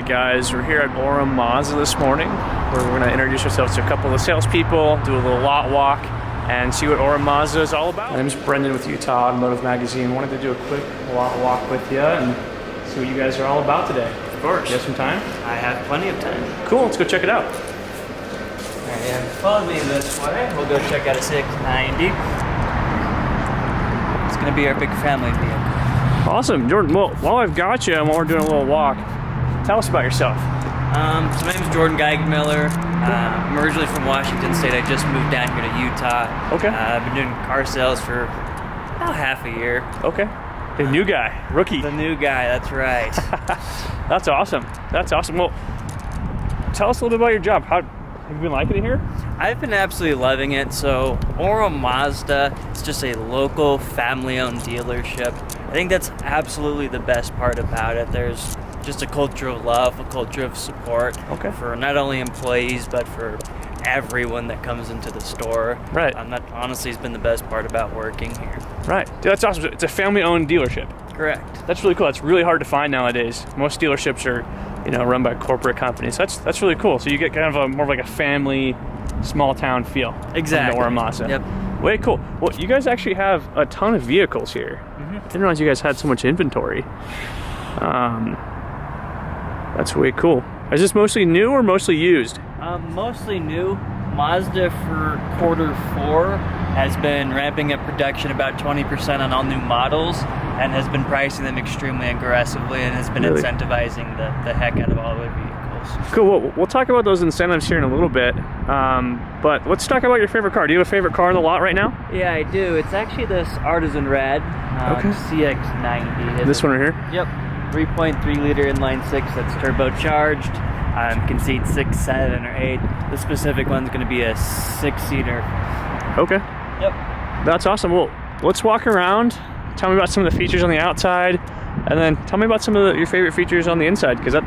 Alright guys, we're here at Orem Mazda this morning, where we're going to introduce ourselves to a couple of salespeople, do a little lot walk, and see what Orem Mazda is all about. My name's Brendan with Utah Automotive Magazine. Wanted to do a quick lot walk with you and see what you guys are all about today. Of course. You have some time? I have plenty of time. Cool, let's go check it out. Alright, follow me this way. We'll go check out a CX-90. It's going to be our big family vehicle. Awesome. Jordan, well, while I've got you and while we're doing a little walk, tell us about yourself. So my name is Jordan Geigenmiller. I'm originally from Washington State. I just moved down here to Utah. Okay. I've been doing car sales for about half a year. Okay. The new guy, rookie. The new guy, that's right. That's awesome. That's awesome. Well, tell us a little bit about your job. How have you been liking it here? I've been absolutely loving it. So Orem Mazda, it's just a local family-owned dealership. I think that's absolutely the best part about it. There's just a culture of love, a culture of support for not only employees, but for everyone that comes into the store. Right. That honestly has been the best part about working here. Right. Dude, that's awesome. It's a family-owned dealership. Correct. That's really cool. That's really hard to find nowadays. Most dealerships are, run by corporate companies. That's really cool. So you get kind of a more of like a family, small town feel. Exactly. From the Orem Mazda. Yep. Way cool. Well, you guys actually have a ton of vehicles here. I didn't realize you guys had so much inventory. That's way cool. Is this mostly new or mostly used? Mostly new. Mazda for Q4 has been ramping up production about 20% on all new models and has been pricing them extremely aggressively and has been incentivizing the heck out of all their vehicles. Cool. Well, we'll talk about those incentives here in a little bit. But let's talk about your favorite car. Do you have a favorite car in the lot right now? Yeah, I do. It's actually this Artisan Red CX-90. This one right here? Yep. 3.3 liter inline six that's turbocharged. Can seat 6, 7, or 8. The specific one's going to be a 6-seater. Okay. Yep. That's awesome. Well, let's walk around. Tell me about some of the features on the outside, and then tell me about some of your favorite features on the inside, because that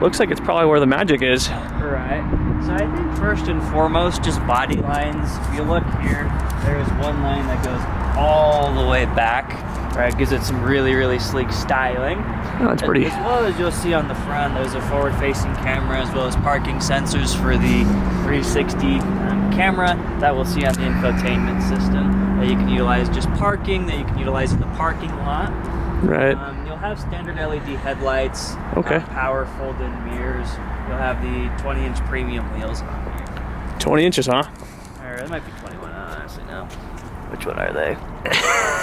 looks like it's probably where the magic is. Right. So I think first and foremost, just body lines. If you look here, there's one line that goes all the way back. Right, gives it some really, really sleek styling. Oh, that's pretty. As well as you'll see on the front, there's a forward-facing camera as well as parking sensors for the 360 camera that we'll see on the infotainment system that you can utilize just parking, that you can utilize in the parking lot. Right. You'll have standard LED headlights. Power fold-in mirrors. You'll have the 20-inch premium wheels on here. 20 inches, huh? Or it might be 21. I don't honestly know. Which one are they?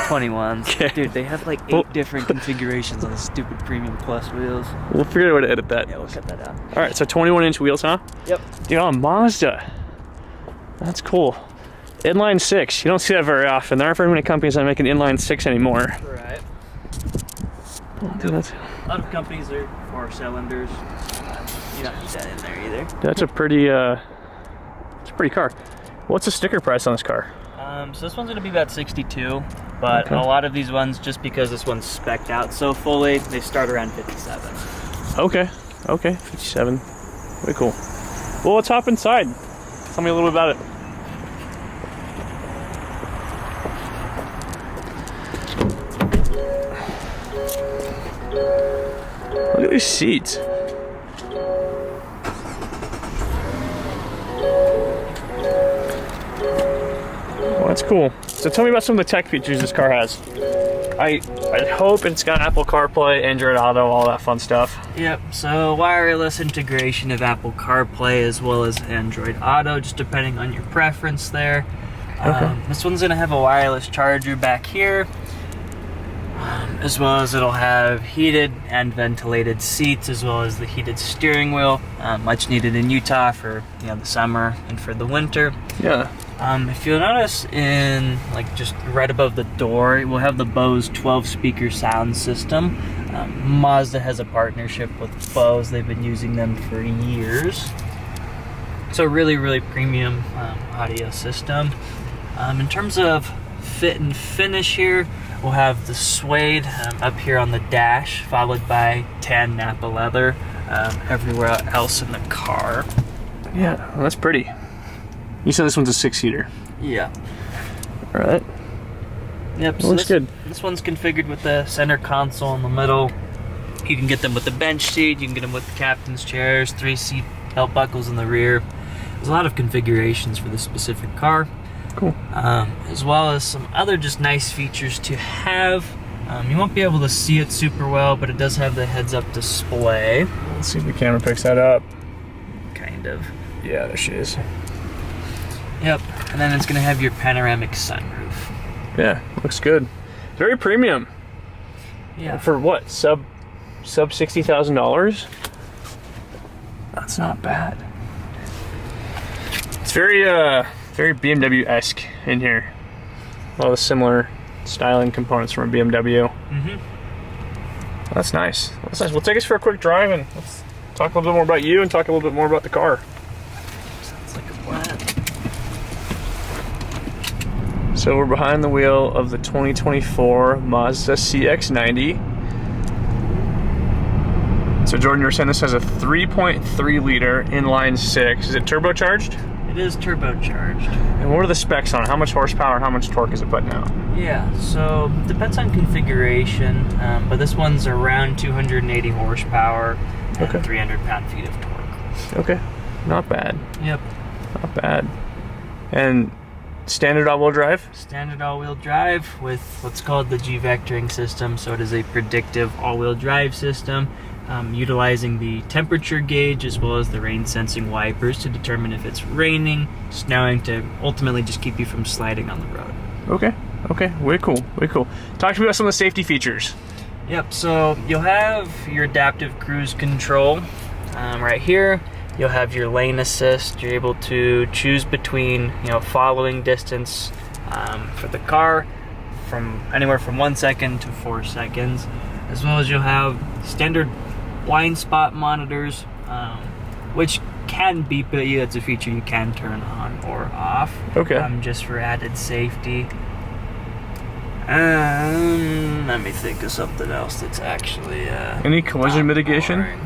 21s. Okay. Dude, they have like 8 different configurations on the stupid Premium Plus wheels. We'll figure out a way to edit that. Yeah, we'll cut that out. All right, so 21-inch wheels, huh? Yep. Dude, on Mazda. That's cool. Inline 6. You don't see that very often. There aren't very many companies that make an inline 6 anymore. Right. Dude, A lot of companies are 4 cylinders. You don't need that in there either. That's a pretty, it's a pretty car. What's the sticker price on this car? So this one's going to be about 62, but a lot of these ones, just because this one's spec'd out so fully, they start around 57. Okay, 57. Very cool. Well, let's hop inside. Tell me a little bit about it. Look at these seats. Well, that's cool. So tell me about some of the tech features this car has. I hope it's got Apple CarPlay, Android Auto, all that fun stuff. Yep, so wireless integration of Apple CarPlay as well as Android Auto, just depending on your preference there. This one's going to have a wireless charger back here, as well as it'll have heated and ventilated seats, as well as the heated steering wheel, much needed in Utah for the summer and for the winter. Yeah. If you'll notice in just right above the door, we'll have the Bose 12-speaker sound system. Mazda has a partnership with Bose. They've been using them for years. So really, really premium audio system. In terms of fit and finish here, we'll have the suede up here on the dash, followed by tan Napa leather everywhere else in the car. Yeah, well, that's pretty. You said this one's a 6-seater. Yeah. All right. Yep. So looks good. This one's configured with the center console in the middle. You can get them with the bench seat, you can get them with the captain's chairs, 3 seat belt buckles in the rear. There's a lot of configurations for this specific car. Cool. As well as some other just nice features to have. You won't be able to see it super well, but it does have the heads-up display. Let's see if the camera picks that up. Kind of. Yeah, there she is. Yep, and then it's gonna have your panoramic sunroof. Yeah, looks good. Very premium. Yeah. For what? Sub $60,000? That's not bad. It's very BMW-esque in here. All the similar styling components from a BMW. That's nice. That's nice. Well, take us for a quick drive and let's talk a little bit more about you and talk a little bit more about the car. Sounds like a plan. So we're behind the wheel of the 2024 Mazda CX-90. So Jordan, you were saying this has a 3.3 liter inline 6. Is it turbocharged? It is turbocharged. And what are the specs on it? How much horsepower, how much torque is it putting out? Yeah, so depends on configuration, but this one's around 280 horsepower and Okay. 300 pound-feet of torque. Okay, not bad, Yep. not bad. And standard all-wheel drive? Standard all-wheel drive with what's called the G-vectoring system, so it is a predictive all-wheel drive system. Utilizing the temperature gauge as well as the rain sensing wipers to determine if it's raining, snowing, to ultimately just keep you from sliding on the road. Okay, way cool, way cool. Talk to me about some of the safety features. Yep, so you'll have your adaptive cruise control right here. You'll have your lane assist. You're able to choose between, following distance for the car from anywhere from 1 second to 4 seconds, as well as you'll have standard blind spot monitors, which can beep at you. It's a feature you can turn on or off. Okay. Just for added safety. Let me think of something else that's actually Any collision mitigation? boring.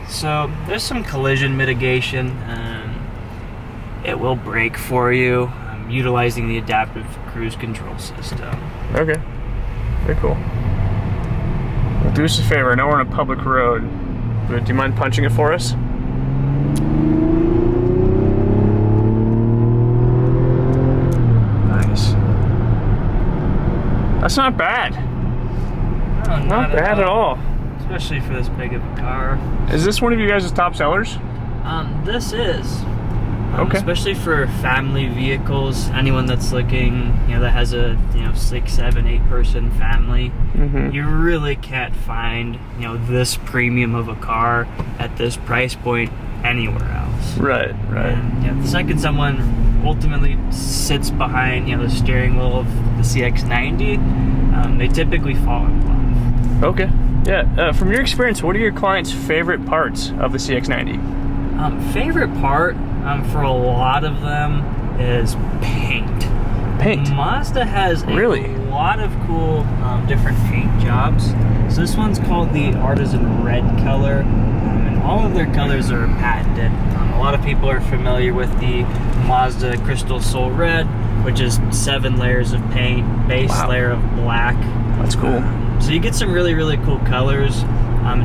So there's some collision mitigation. It will brake for you, utilizing the adaptive cruise control system. Okay, very cool. Well, do us a favor, I know we're on a public road, but do you mind punching it for us? Nice. That's not bad. No, Not bad at all. Especially for this big of a car. Is this one of you guys' top sellers? This is. Okay. Especially for family vehicles, anyone that's looking, that has a 6, 7, 8 person family, you really can't find this premium of a car at this price point anywhere else. Right. And, the second someone ultimately sits behind the steering wheel of the CX-90, they typically fall in love. Okay. Yeah. From your experience, what are your clients' favorite parts of the CX-90? Favorite part for a lot of them is paint. Paint. Mazda has a Really? lot of cool different paint jobs. So this one's called the Artisan Red color, and all of their colors are patented. A lot of people are familiar with the Mazda Crystal Soul Red, which is 7 layers of paint, base layer of black. That's cool. So you get some really, really cool colors,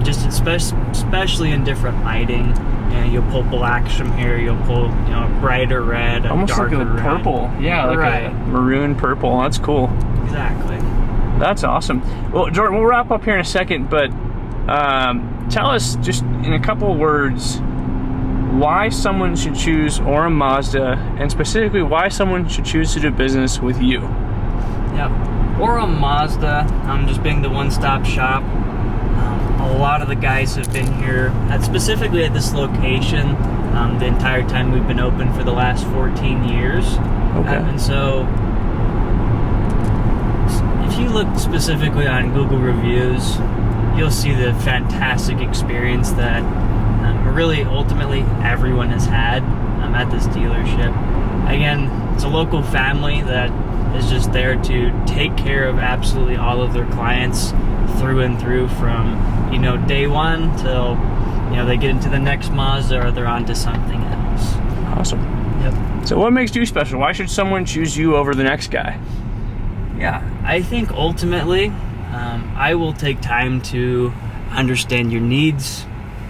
just especially in different lighting. You'll pull blacks from here, you'll pull brighter red, Almost like darker a red. purple. Yeah, like Right. a maroon purple. That's cool. Exactly. That's awesome. Well, Jordan, we'll wrap up here in a second, but tell us just in a couple words why someone should choose Orem Mazda, and specifically why someone should choose to do business with you. Yep. Orem Mazda, just being the one-stop shop. A lot of the guys have been here, specifically at this location, the entire time we've been open for the last 14 years. Okay. And so, if you look specifically on Google reviews, you'll see the fantastic experience that really ultimately everyone has had at this dealership. Again, it's a local family that is just there to take care of absolutely all of their clients through and through, from day one till they get into the next Mazda or they're on to something else. Awesome. Yep. So what makes you special? Why should someone choose you over the next guy? Yeah, I think ultimately I will take time to understand your needs,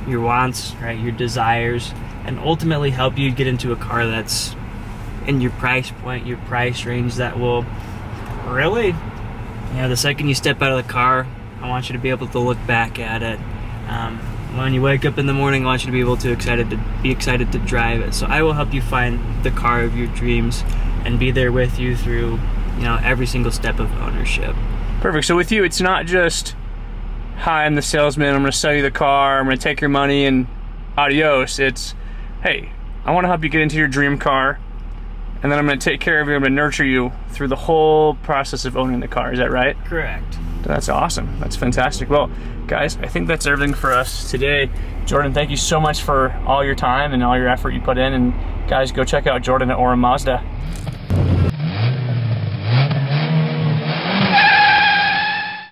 your wants, right, your desires, and ultimately help you get into a car that's in your price point, your price range, that will really, the second you step out of the car, I want you to be able to look back at it. When you wake up in the morning, I want you to be able to be excited to drive it. So I will help you find the car of your dreams and be there with you through, every single step of ownership. Perfect. So with you, it's not just, hi, I'm the salesman, I'm going to sell you the car, I'm going to take your money and adios. It's, hey, I want to help you get into your dream car, and then I'm going to take care of you, I'm going to nurture you through the whole process of owning the car. Is that right? Correct. That's awesome. That's fantastic. Well, guys, I think that's everything for us today. Jordan, thank you so much for all your time and all your effort you put in. And guys, go check out Jordan at Orem Mazda.